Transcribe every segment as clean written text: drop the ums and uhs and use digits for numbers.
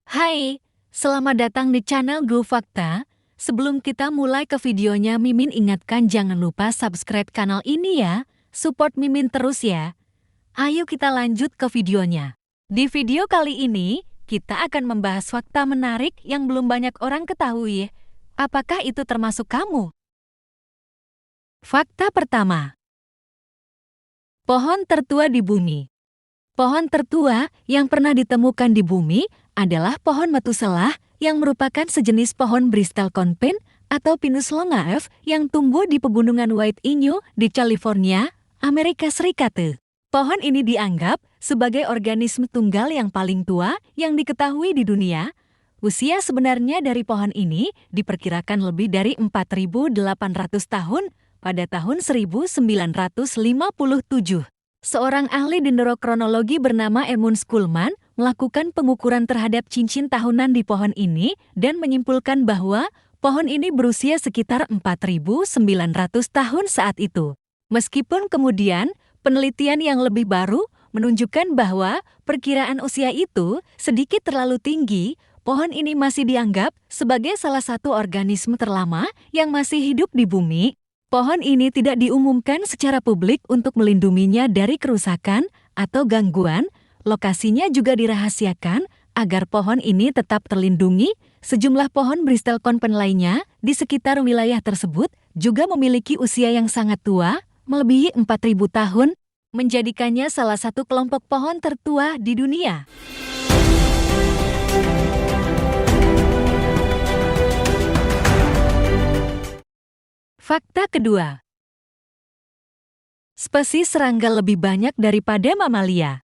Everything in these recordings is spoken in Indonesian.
Hai, selamat datang di channel Go Fakta. Sebelum kita mulai ke videonya, Mimin ingatkan jangan lupa subscribe kanal ini ya. Support Mimin terus ya. Ayo kita lanjut ke videonya. Di video kali ini, kita akan membahas fakta menarik yang belum banyak orang ketahui. Apakah itu termasuk kamu? Fakta pertama. Pohon tertua di bumi. Pohon tertua yang pernah ditemukan di bumi adalah pohon Metuselah yang merupakan sejenis pohon Bristol Conpine atau Pinus longaev yang tumbuh di pegunungan White Inu di California, Amerika Serikat. Pohon ini dianggap sebagai organisme tunggal yang paling tua yang diketahui di dunia. Usia sebenarnya dari pohon ini diperkirakan lebih dari 4.800 tahun pada tahun 1957. Seorang ahli dendrokronologi bernama Edmund Schulman melakukan pengukuran terhadap cincin tahunan di pohon ini dan menyimpulkan bahwa pohon ini berusia sekitar 4.900 tahun saat itu. Meskipun kemudian penelitian yang lebih baru menunjukkan bahwa perkiraan usia itu sedikit terlalu tinggi, pohon ini masih dianggap sebagai salah satu organisme terlama yang masih hidup di bumi. Pohon ini tidak diumumkan secara publik untuk melindunginya dari kerusakan atau gangguan. Lokasinya juga dirahasiakan agar pohon ini tetap terlindungi. Sejumlah pohon Bristol Conpine lainnya di sekitar wilayah tersebut juga memiliki usia yang sangat tua, melebihi 4.000 tahun, menjadikannya salah satu kelompok pohon tertua di dunia. Fakta kedua. Spesies serangga lebih banyak daripada mamalia.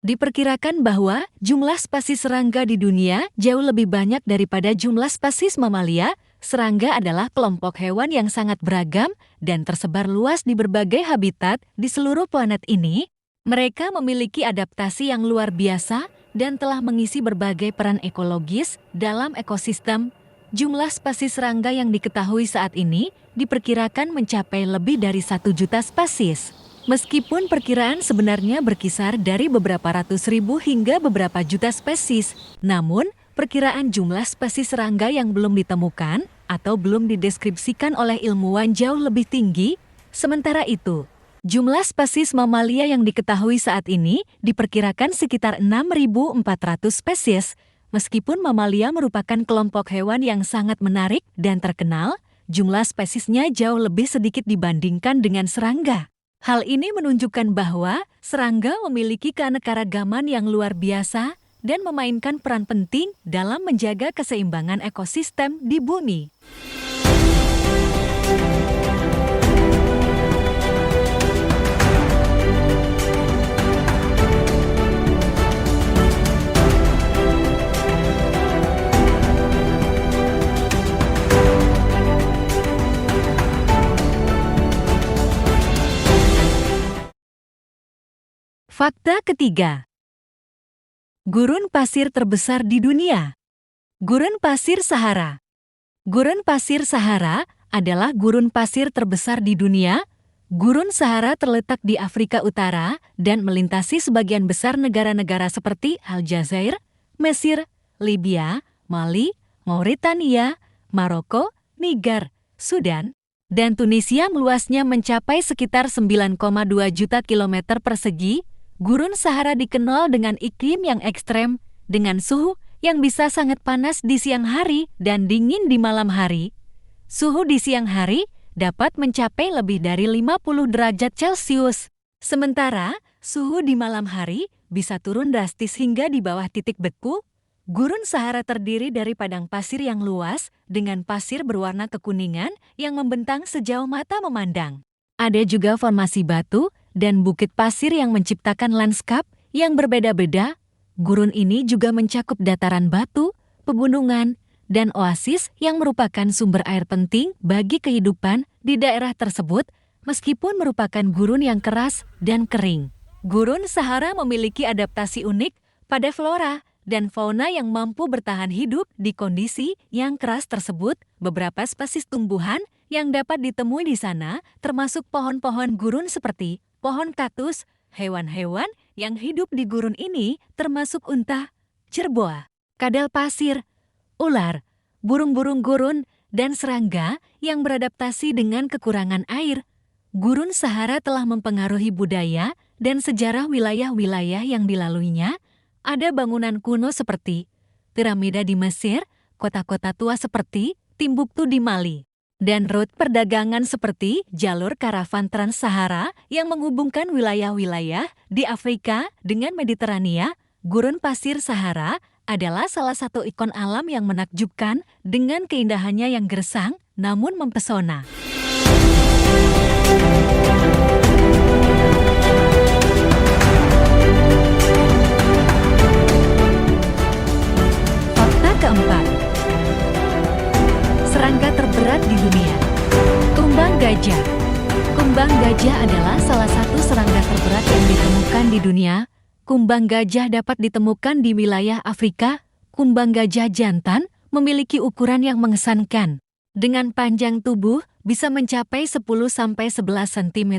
Diperkirakan bahwa jumlah spesies serangga di dunia jauh lebih banyak daripada jumlah spesies mamalia. Serangga adalah kelompok hewan yang sangat beragam dan tersebar luas di berbagai habitat di seluruh planet ini. Mereka memiliki adaptasi yang luar biasa dan telah mengisi berbagai peran ekologis dalam ekosistem. Jumlah spesies serangga yang diketahui saat ini diperkirakan mencapai lebih dari 1 juta spesies. Meskipun perkiraan sebenarnya berkisar dari beberapa ratus ribu hingga beberapa juta spesies, namun perkiraan jumlah spesies serangga yang belum ditemukan atau belum dideskripsikan oleh ilmuwan jauh lebih tinggi. Sementara itu, jumlah spesies mamalia yang diketahui saat ini diperkirakan sekitar 6.400 spesies. Meskipun mamalia merupakan kelompok hewan yang sangat menarik dan terkenal, jumlah spesiesnya jauh lebih sedikit dibandingkan dengan serangga. Hal ini menunjukkan bahwa serangga memiliki keanekaragaman yang luar biasa dan memainkan peran penting dalam menjaga keseimbangan ekosistem di bumi. Fakta ketiga. Gurun pasir terbesar di dunia. Gurun pasir Sahara. Gurun pasir Sahara adalah gurun pasir terbesar di dunia. Gurun Sahara terletak di Afrika Utara dan melintasi sebagian besar negara-negara seperti Aljazair, Mesir, Libya, Mali, Mauritania, Maroko, Niger, Sudan, dan Tunisia. Meluasnya mencapai sekitar 9,2 juta kilometer persegi. Gurun Sahara dikenal dengan iklim yang ekstrem, dengan suhu yang bisa sangat panas di siang hari dan dingin di malam hari. Suhu di siang hari dapat mencapai lebih dari 50 derajat Celcius. Sementara, suhu di malam hari bisa turun drastis hingga di bawah titik beku. Gurun Sahara terdiri dari padang pasir yang luas dengan pasir berwarna kekuningan yang membentang sejauh mata memandang. Ada juga formasi batu dan bukit pasir yang menciptakan lanskap yang berbeda-beda. Gurun ini juga mencakup dataran batu, pegunungan, dan oasis yang merupakan sumber air penting bagi kehidupan di daerah tersebut, meskipun merupakan gurun yang keras dan kering. Gurun Sahara memiliki adaptasi unik pada flora dan fauna yang mampu bertahan hidup di kondisi yang keras tersebut. Beberapa spesies tumbuhan yang dapat ditemui di sana termasuk pohon-pohon gurun seperti pohon kaktus. Hewan-hewan yang hidup di gurun ini termasuk unta, jerboa, kadal pasir, ular, burung-burung gurun, dan serangga yang beradaptasi dengan kekurangan air. Gurun Sahara telah mempengaruhi budaya dan sejarah wilayah-wilayah yang dilaluinya. Ada bangunan kuno seperti piramida di Mesir, kota-kota tua seperti Timbuktu di Mali, dan rute perdagangan seperti jalur karavan Trans-Sahara yang menghubungkan wilayah-wilayah di Afrika dengan Mediterania. Gurun pasir Sahara adalah salah satu ikon alam yang menakjubkan dengan keindahannya yang gersang namun mempesona. Fakta keempat. Serangga terberat di dunia. Kumbang gajah. Kumbang gajah adalah salah satu serangga terberat yang ditemukan di dunia. Kumbang gajah dapat ditemukan di wilayah Afrika. Kumbang gajah jantan memiliki ukuran yang mengesankan. Dengan panjang tubuh bisa mencapai 10–11 cm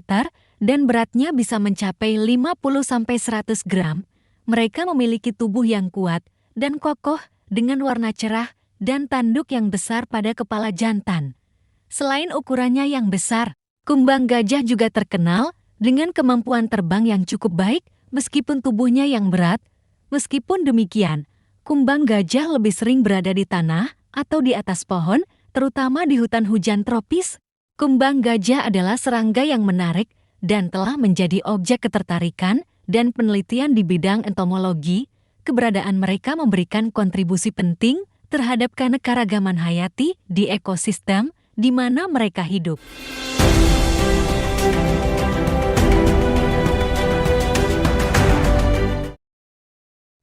dan beratnya bisa mencapai 50–100 gram. Mereka memiliki tubuh yang kuat dan kokoh dengan warna cerah dan tanduk yang besar pada kepala jantan. Selain ukurannya yang besar, kumbang gajah juga terkenal dengan kemampuan terbang yang cukup baik meskipun tubuhnya yang berat. Meskipun demikian, kumbang gajah lebih sering berada di tanah atau di atas pohon, terutama di hutan hujan tropis. Kumbang gajah adalah serangga yang menarik dan telah menjadi objek ketertarikan dan penelitian di bidang entomologi. Keberadaan mereka memberikan kontribusi penting terhadap keanekaragaman hayati di ekosistem di mana mereka hidup.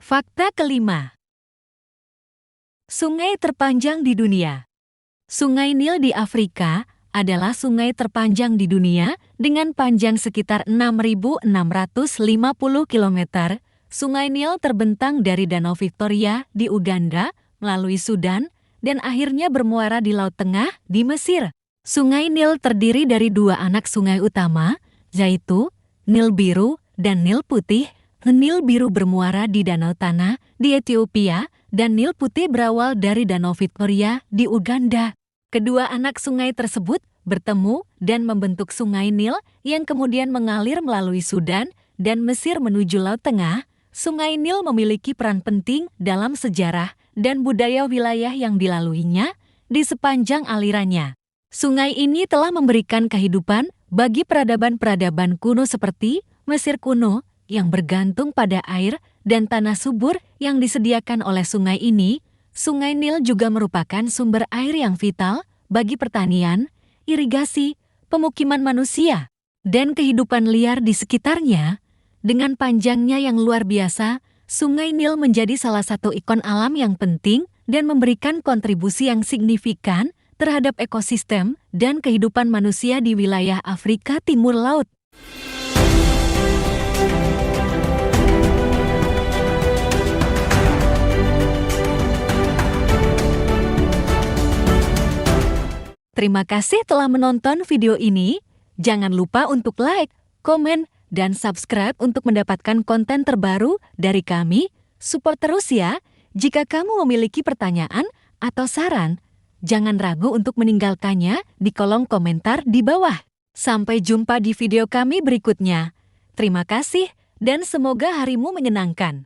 Fakta kelima. Sungai terpanjang di dunia. Sungai Nil di Afrika adalah sungai terpanjang di dunia dengan panjang sekitar 6.650 km. Sungai Nil terbentang dari Danau Victoria di Uganda, melalui Sudan, dan akhirnya bermuara di Laut Tengah di Mesir. Sungai Nil terdiri dari dua anak sungai utama, yaitu Nil Biru dan Nil Putih. Nil Biru bermuara di Danau Tana di Ethiopia, dan Nil Putih berawal dari Danau Victoria di Uganda. Kedua anak sungai tersebut bertemu dan membentuk Sungai Nil yang kemudian mengalir melalui Sudan dan Mesir menuju Laut Tengah. Sungai Nil memiliki peran penting dalam sejarah dan budaya wilayah yang dilaluinya di sepanjang alirannya. Sungai ini telah memberikan kehidupan bagi peradaban-peradaban kuno seperti Mesir kuno yang bergantung pada air dan tanah subur yang disediakan oleh sungai ini. Sungai Nil juga merupakan sumber air yang vital bagi pertanian, irigasi, pemukiman manusia, dan kehidupan liar di sekitarnya. Dengan panjangnya yang luar biasa, Sungai Nil menjadi salah satu ikon alam yang penting dan memberikan kontribusi yang signifikan terhadap ekosistem dan kehidupan manusia di wilayah Afrika Timur Laut. Terima kasih telah menonton video ini. Jangan lupa untuk like, komen, dan subscribe untuk mendapatkan konten terbaru dari kami. Support terus ya. Jika kamu memiliki pertanyaan atau saran, jangan ragu untuk meninggalkannya di kolom komentar di bawah. Sampai jumpa di video kami berikutnya. Terima kasih dan semoga harimu menyenangkan.